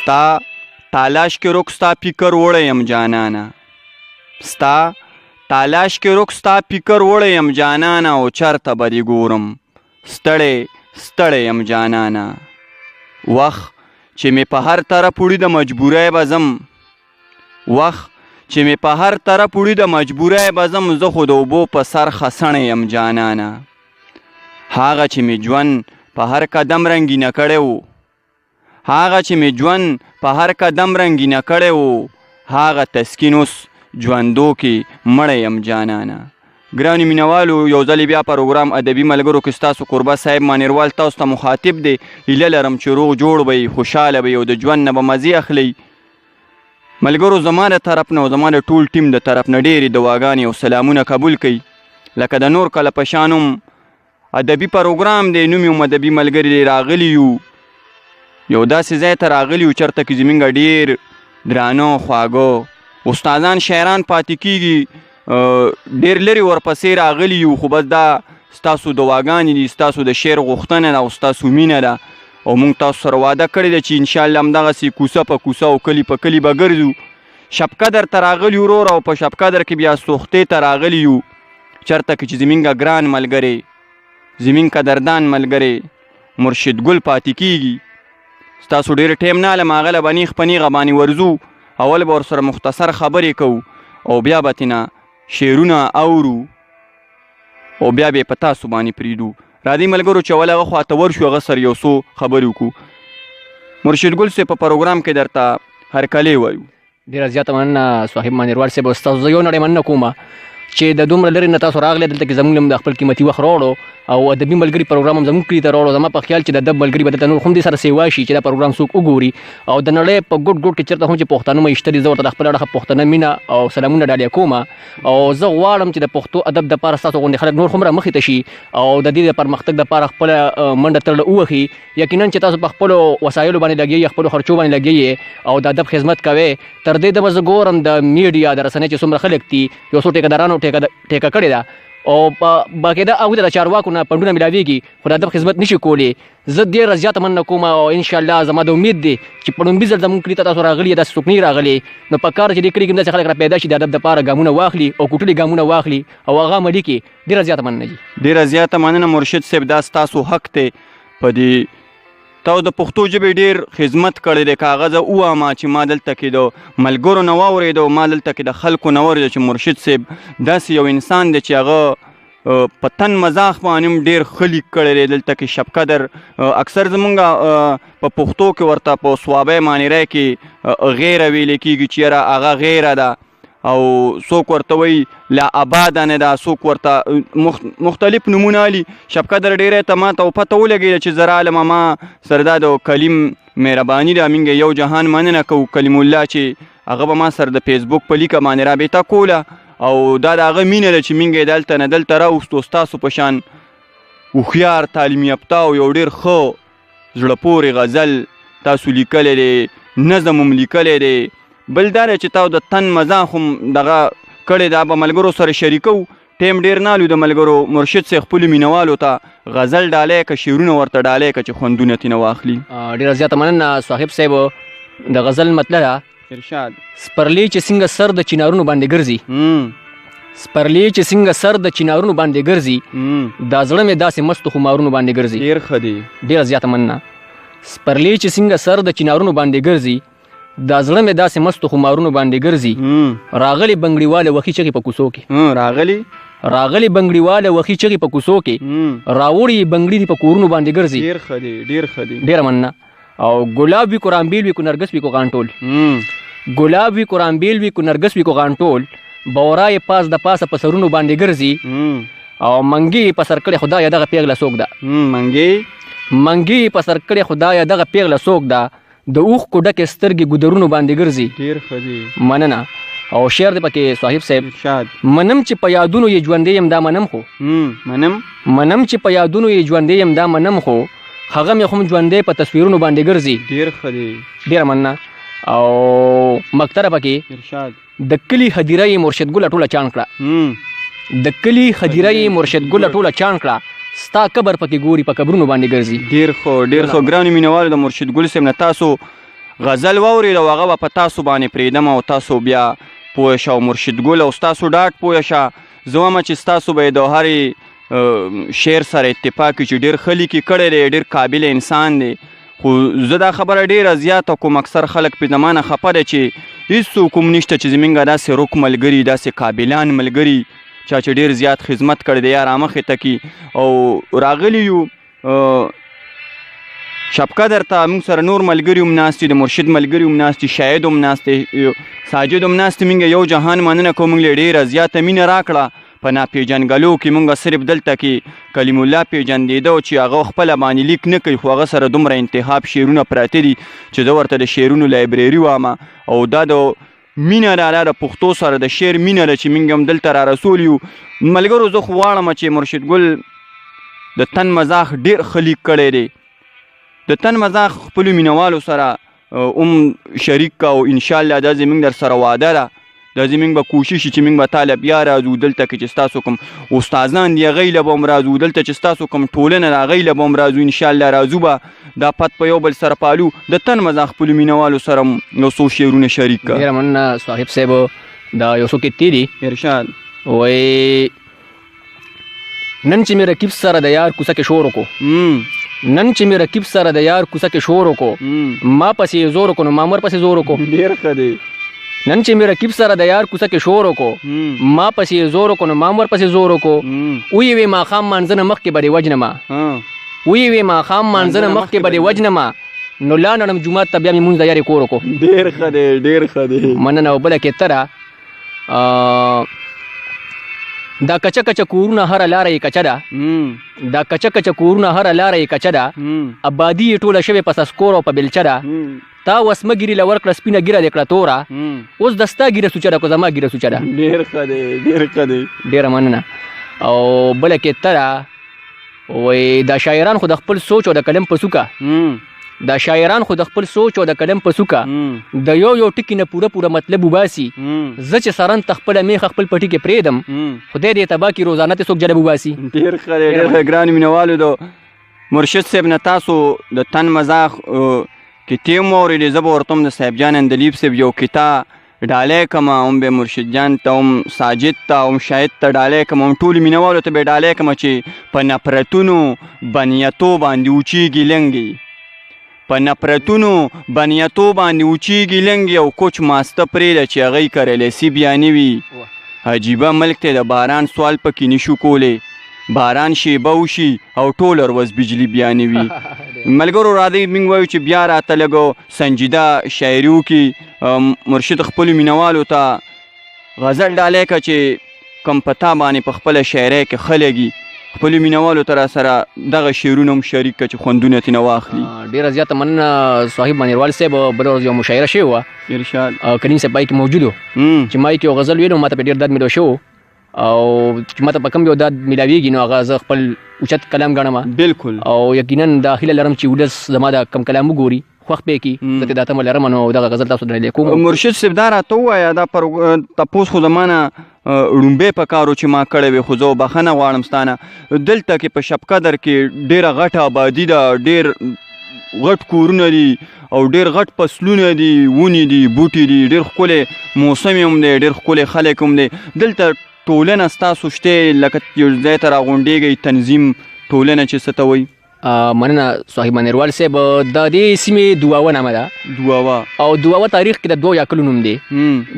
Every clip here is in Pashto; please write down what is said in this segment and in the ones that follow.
ستا تالاش کې روک ستا فکر وړی یم جانانه ستا تالاش کې روک ستا فکر وړی یم جانانه او چرته به دې ګورم ستړی ستړی یم جانانه وخت چې مې په هر طرف وړي د مجبورۍ به ځم وخت چې مې په هر طرف وړي د مجبورۍ به ځم زه خو د اوبو په سر خسنی یم جانانه هغه چې مې ژوند په هر قدم رنګینه کړی و هغه چې مې ژوند په هر قدم رنګینه کړی و هغه تسکین اوس ژوندو کې مړی یم جانانه ګرانو مینوالو یو ځلې بیا پروګرام ادبي ملګرو کې ستاسو قربه صاحب مانیروال تاسو ته مخاطب دی هیله لرم چې روغ جوړ به خوشحاله به او د ژوند نه به مزې اخلئ ملګرو زما د طرف نه او زما د ټول ټیم د طرف نه ډېرې دعاګانې او سلامونه قبول کړئ لکه د نور کله په شان هم ادبي پروګرام دی نوم یې هم ادبي ملګري راغلي یو یو داسې ځای ته راغلي یو چېرته کې زموږ ډېر درانه خواږه استادان شاعران پاتې کېږي ډېر لرې ورپسې راغلي یو خو بس دا ستاسو دعاګانې دي ستاسو د شعر غوښتنه ده او ستاسو مینه ده او موږ تاسو سره واده کړې ده چې انشاءالله همدغسې کوڅه په کوڅه او کلي په کلي به ګرځو شب قدر ته راغلي یو ورور او په شب قدر کې بیا سوختې ته راغلي یو چېرته کې چې زموږ ګران ملګری زموږ قدردان ملګری مرشد ګل پاتې کېږي ستاسو ډېر ټیم نه هلم هغه له به نیغ په نیغه باندې ورځو اول به ورسره مختصر خبرې کوو او بیا به ترېنه شعرونه اورو او بیا به یې په تاسو باندې پرېږدو راځئ ملګرو چې اول هغه خواته ورشو هغه سره یو څو خبرې وکړو مرشد ګل صاحب په پروګرام کې درته هرکلی وایو ډېره زیاته مننه صاحب مانیروال صاحب ستاسو زه یو نړۍ مننه کوم چې د دومره لرې نه تاسو راغلی دلته کې زموږ د خپل قیمتي وخت راوړو او ادبي ملګري پروګرام هم زموږ کلي ته راوړو زما په خیال چې د ادب ملګري به دلته نور هم دې سره سیوا شي چې دا پروګرام څوک وګوري او د نړۍ په ګوټ ګوټ کې چېرته هم چې پښتانه میشته دي زه ورته د خپل اړخه پښتنه مینه او سلامونه ډالۍ کوم او زه غواړم چې د پښتو ادب دپاره ستاسو غوندې خلک نور هم رامخې ته شي او د دې د پرمختګ دپاره خپله منډه ترړه ووهي یقینا چې تاسو په خپلو وسایلو باندې لګیږئ خپلو خرچو باندې لګیږئ او د ادب خدمت کوئ تر دې دمه زه ګورم د میډیا د رسنۍ چې څومره خلک دي یو څو ټیکهدارانو ټیکه کړې ده او باقاعده هغوی ته د چارواکو نه فنډونه میلاویږي خو د ادب خدمت نشي کولی زه ډېره زیاته مننه کوم او انشاءالله زما د امید دی چې په لومړي ځل زموږ کلي ته تاسو راغلي داسې څوک نه راغلی نو په کار چې دې کلي کې داسې خلک را پیدا شي د ادب دپاره ګامونه واخلي او کوټلي ګامونه واخلي او هغه عملي کړي ډېره زیاته مننه دي ډېره زیاته مننه مرشد صاحب دا ستاسو حق دی په دې تاسو د پښتو ژبې ډېر خدمت کړی دی که هغه زه ووایم چې ما دلته کې د ملګرو نه واورېده او ما دلته کې د خلکو نه واورېده چې مرشد صاحب داسې یو انسان دی چې هغه په تن مزاح باندې هم ډېر ښه لیک کړی دی دلته کې شب قدر اکثر زمونږ په پښتو کې ورته په صوابۍ مانیری کې غیره ویلی کېږي چې یاره هغه غیره ده او څوک ورته وایي لا آباده نه ده څوک ورته مختلف نمونه علي شب قدر ډېری ته ما ته پته ولګېده چې زه رالم ما سره دا د کلیم مهرباني ده موږ یو جهان مننه کوو کلیم الله چې هغه به ما سره د فیسبوک په لیکه باندې رابطه کوله او دا د هغه مینه ده چې موږ یې دلته نه دلته راوستو ستاسو په شان هوښیار تعلیم یافته او یو ډېر ښه زړه پورې غزل تاسو لیکلی دی نظم هم لیکلی دی بل دا دی چې تاسو د تن مزاح هم دغه کړی دا به ملګرو سره شریکو ټیم ډېر نه لو د ملګرو مرشد صاحب خپلو مینوالو ته غزل ډالی که شعرونه ورته ډالی که چې خوندونه ترېنه واخلي ډېره زیاته مننه صاحب صاحب د غزل مطلب ارشاد سپرلی چې څنګه سر د چنارونو باندې ګرځي سپرلی چې څنګه سر د چنارونو باندې ګرځي دا زړه مې داسې مستو خمارونو باندې ګرځي ډېر ښه دی ډېره زیاته مننه سپرلی چې څنګه سر د چنارونو باندې ګرځي دا زړه مې داسې مستو خمارونو باندې ګرځي راغلی بنګړیواله وخي چغې په کوڅو کې راغلی بنګړیواله وخي چغې په کوڅو کې راوړي بنګړي دي په کورونو باندې ګرځي ډېر ښه دی ډېر ښه دی ډېره مننه او ګلاب وي کو رامبیل وي کو نرګس وي کو غانټول ګلاب وي کو رامبیل وي کو نرګس وي کو غانټول بورا یې پاس د پاسه په سرونو باندې ګرځي او منګي په سر کړې خدایه دغه پیغله څوک ده منګي په سر کړې خدایه دغه پیغله څوک ده د اوښکو ډکې سترګې ګودرونو باندې ګرځي ډېر ښه دی مننه او شعر دی پکې صاحب صاحب منم چې په یادونو یې ژوندی یم دا منم خو منم چې په یادونو یې ژوندی یم دا منم خو هغه مې هم ژوندی په تصویرونو باندې ګرځي ډېر ښه دی ډېره مننه او مکتره پکې د کلي هدیره یې مرشد ګله ټوله چاڼ کړه د کلي هدیره یې مرشد ګله ټوله چاڼ کړه ستا قبر پکې ګوري په قبرونو باندې ګرځي ډېر ښه ډېر ښه ګرانو مینوالو د مرشد ګل صاحب نه تاسو غزل واورېد او هغه به په تاسو باندې پرېږدم او تاسو بیا پوه شه. او مرشد ګل او ستاسو ډاډ پوه شه. زه وایم چې ستاسو به یې د هرې شعر سره اتفاق چې ډېر ښه لیکي کړی دی، ډېر قابل انسان دی. خو زه دا خبره ډېره زیاته کوم، اکثر خلک پې زما نه خفه دی چې هېڅوک هم نشته چې زمونږ داسې رک ملګري، داسې قابلان ملګري چا چې ډېر زیات خدمت کړی دی یا رامخې ته کي. او راغلي یو شب قدر ته موږ سره نور ملګري هم ناست دي، د مرشد ملګري هم ناست دي، شاهد هم ناست دی، ساجد هم ناست دي. موږ یو جهان مننه کوو، موږ له ډېره زیاته مینه راکړه په ناپېژنګلو کې. موږ صرف دلته کې کلیم الله پېژندېده چې هغه خپله باندې لیک نه کوي، خو هغه سره دومره انتخاب شعرونه پراته دي چې زه ورته د شعرونو لایبرري وامه. او دا د مینه ده، دا د پښتو سره د شعر مینه ده چې موږ هم دلته را رسول یو. ملګرو زه خو غواړم چې مرشد ګل د تن مزاح ډېر ښه لیک کړی دی. د تن مزاح خپلو مینوالو سره هم شریک کا، او انشاءالله دا زموږ در سره وعده ده، دا زموږ به کوشش چې موږ به تاله بیا راځو دلته کې چې ستاسو کوم استادان دي هغوی له به هم راځو، دلته چې ستاسو کوم ټولنه ده هغوی له به هم راځو. انشاءالله راځو به دا پت په یو بل سره پالو. د تن مزاح خپلو مینوالو سره هم یو څو شعرونه شریک کا. ډېره مننه صاحب صاحب. دا یو څو کتې دي ارشاد. وایي نن چې مې رقیب سره د یار کوڅه کې شور وکړو، نن چې مې رقیب سره د یار کوڅه کې شور وکړو، ما پسې زور وکړو نو ما ور پسې زور وکړو. ډېر ښه دی. نن چې مې رقیب سره د یار کوڅه کې شور وکړو، ما پسې زور وکړو نو ما ور پسې زور وکړو. وی وی ماښام مانځنه مخکې به دې وجنمه، وی وی ماښام مانځنه مخکې به دې وجنمه، نو لا نړم جومات ته بیا مې مونځ د یارې کور وکړو. ډېر ښه دی، ډېر ښه دی. مننه. او بله کتره دا کچه کچه کورونه هره لاره یې کچه ده، دا کچه کچه کورونه هره لاره یې کچه ده، آبادي یې ټوله شوې په سسکور او په بیلچه ده. تا وسمه ګیري له ورکړه سپینه ګیره دې کړه توره، اوس د ستا ګیره سوچه ده که زما ګیره سوچه ده. ډېر ښه دی، ډېر ښه دی. ډېره مننه. او بله کتره وایي دا شاعران خو د خپل سوچ او د قلم په څوکه، دا شاعران خو د خپل سوچ او د قلم په څوکه د یو یو ټکي نه پوره پوره مطلب وباسي. زه چې سرن ته خپله میخه خپل په ټکي پرېږدم، خدای دې تباه کړي روزانه ته څوک جلب وباسي. ډېر ښه دی، ډېر ښه. ګرانو مینوالو د مرشد صاحب نه تاسو د تن مزاح کتې هم واورېدې. زه به ورته هم د صاحب جان اندلیب صاحب یو کتا ډالۍ کړم، هم به مرشد جان ته هم ساجد ته هم شاهد ته ډالۍ کړم، هم ټولو مینوالو ته به ډالۍ کړم چې په نفرتونو بنیتو باندې اوچېږي لنګې، په نفرتونو بنیتو باندې اوچېږي لنګې، او کوچ ماسته پرېږده چې هغوی کریلی سي بیا نه وي. عجیبه ملک دی، د باران سوال پکې نشو کولی، باران شیبه وشي او ټول ورځ بجلي بیا نه وي. ملګرو راځئ موږ وایو چې بیا راته لږ سنجیده شاعري وکړي. مرشد خپلو مینوالو ته غزل ډالۍ کړه چې کوم په تا باندې په خپله شاعرۍ کې ښه لګي، خپلو مینوالو ته را سره دغه شعرونه هم شریک کړه چې خوندونه ترېنه واخلي. ډېره زیاته مننه صاحب منیروال صاحب. بله ورځ یو مشاعره شوې وه، ارشاد کریم صاحب پای کې موجود و چې ما یې یو غزل ویلو، ما ته پې ډېر درد میلاو شوی او چې ما ته په کوم یو درد میلاویږي نو هغه زه خپل اوچت کلام ګڼم. بلکل. او یقینا دا هیله لرم چې ولس زما دا کم کلام وګوري، خوښ پې کړي، زه ترې دا تمه لرم نو دغه غزل تاسو ډالۍ کوم. مرشد صاحب دا راته ووایه، دا تپوس خو زما نه ړومبی په کار و چې ما کړی وی، خو زه بخښنه غواړم ستانه. دلته کې په شب قدر کې ډېره غټه آبادي ده، ډېر غټ کورونه دي او ډېر غټ فصلونه دي، ونې دي، بوټي دي، ډېر ښکلی موسم هم دی، ډېر ښکلی خلک هم دی. دلته ټولنه ستاسو شته، لکه یو ځای ته راغونډېږئ، تنظیم ټولنه چې څه ته وایي. مننه صاحب منیروال صاحب. د دې سیمې دواوه نامه ده، دواوه. او دواوه تاریخ کې د 2 یاکلو نوم دی.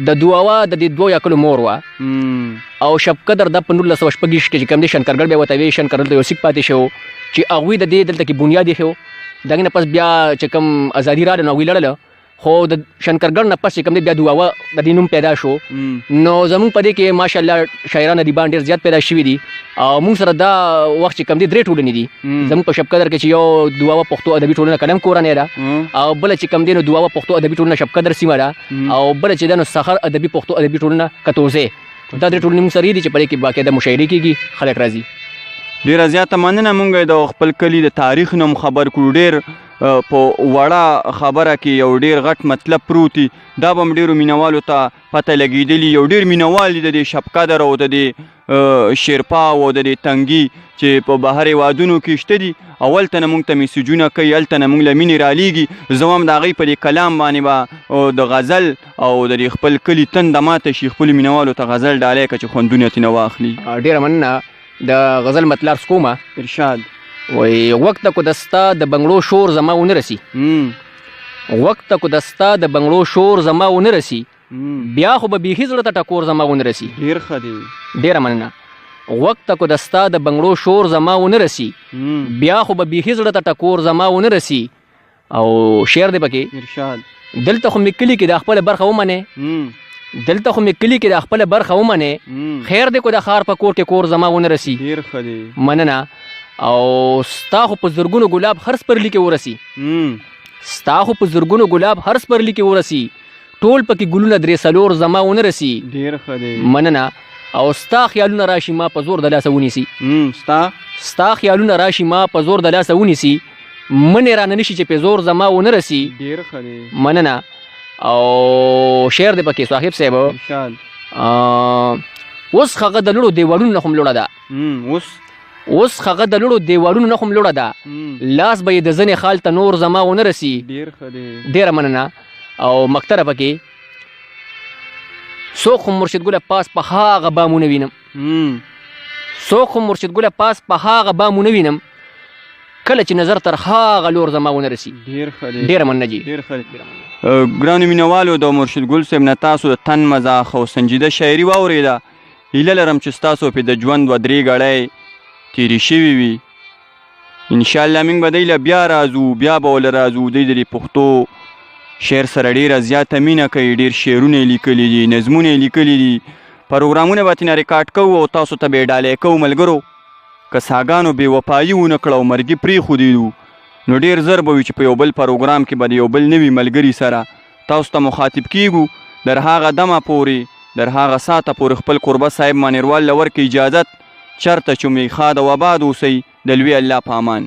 د دواوه د دې 2 یاکلو مور وه، او شب قدر د په 1926 کې چې کوم دی شنکرګل بیا ورته وایي، شنکرګل ته یو سیک پاتې شو چې هغوی د دې دلته کې بنیاد ایښی و. د هغې نه پس بیا چې کوم ازادي راغله نو هغوی لړله، خو د شنکرګل نه پس چې کوم دی بیا دواوه د دې نوم پیدا شو. نو زموږ په دې کې ماشاءالله شاعران ادیبان ډېر زیات پیدا شوي دي، او موږ سره دا وخت چې کوم دی 3 ټولنې دي زموږ په شب قدر کې، چې یو دواوه پښتو ادبي ټولنه قلم کورنۍ ده، او بله چې کوم دی نو دواوه پښتو ادبي ټولنه شب قدر سیمه ده، او بله چې ده نو سخر ادبي پښتو ادبي ټولنه کتوزی. دا 3 ټولنې موږ سره دي چې په دې کې باقاعده مشاعرې کېږي، خلک راځي. ډېره زیاته مننه. موږ د خپل کلي د تاریخ نه هم خبر کړو، ډېر په وړه خبره کې یو ډیر غټ مطلب پروتي دا به هم ډیرو مینوالو ته پته لګېدلي یو ډیر مینوال دي د دې شب قدر او د دې شیرپا او د دې تنګي چې په بهر هېوادونو کې شته دي اول ته نه موږ ته میسیجونه کوي هلته نه موږ له مینې رالیږي زه هم د هغوی په دې کلام باندې به د غزل او د دې خپل کلي تنده ماته شي خپلو مینوالو ته غزل ډالۍ که چې خوندونه ترېنه واخلي. ډېره مننه. د غزل مطلب کومه ارشاد وای وقت کو دستا د بنگلو شور زما ونه رسی وقت کو دستا د بنگلو شور زما ونه رسی بیا خو به بیخي زړه ته ټکور زما ونه رسی. ډېر ښه دی. ډېره مننه. وقت کو دستا د بنگلو شور زما ونه رسی بیا خو به بیخي زړه ته ټکور زما ونه رسی. او شعر دی پکې ارشاد. دلته خو مې کلي کې د خپله برخه ومنې دلته خو مې کلي کې د خپله برخه ومنې خیر دی کو د ښار په کور کې کور زما ونه رسی. ډېر ښه دی. مننه. او ستا خو په زرګونو ګلاب هر سپرلي کې ورسي ستا خو په زرګونو ګلاب هر سپرلي کې ورسي ټول پکې ګلونه درې څلور زما ونه رسي. ډېر ښه دی. مننه. او ستا خیالونه راشي ما په زور د لاسه ونیسي ستا خیالونه راشي ما په زور د لاسه ونیسي منې رانه نشي چې په زور زما ونه رسي. ډېر ښه دی. مننه. او شعر دی پکې صاحب صاحب اوس هغه د لوړو دیوالونو نه هم لوړه ده اوس هغه د لوړو دیوالونو نه هم لوړه ده لاس به یې د زنې خال ته نور زما ونه رسي. ډېر ښه دی. ډېره مننه. او مکتره پکې څوک خو مرشد ګله پاس په هغه بامونه وینم څوک خو مرشد ګله پاس په هغه بامونه وینم کله چې نظر تر هغه لور زما ونه رسي. ډېر ښه دی. ډېره مننه جي. ډېر ښه دی. ګرانو مینوالو د مرشد ګل صاحب نه تاسو د تن مزاح او سنجیده شاعري واورېده. هیله لرم چې ستاسو پې د ژوند 2-3 ګړۍ تیری شوي وي. انشاءالله موږ به دی له بیا راځو بیا به ول راځو دی د پښتو شعر سره ډېره زیاته مینه کوي ډېر شعرونه یې لیکلي دي نظمونه یې لیکلي دي پروګرامونه به ترېنه ریکارډ کوو او تاسو ته به یې ډالۍ کوو ملګرو که ساګانو بې وفایي ونه کړه او مرګي پرېښودېدو نو ډېر زر به وي چې په یو بل پروګرام کې به د یو بل نوي ملګري سره تاسو ته مخاطب کیږو در هغه دمه پورې در هغه ساعته پورې خپل قربه صاحب مانیروال له ورکړي اجازت چرته چې مې ښاد او آباد اوسئ د لوی الله په امان.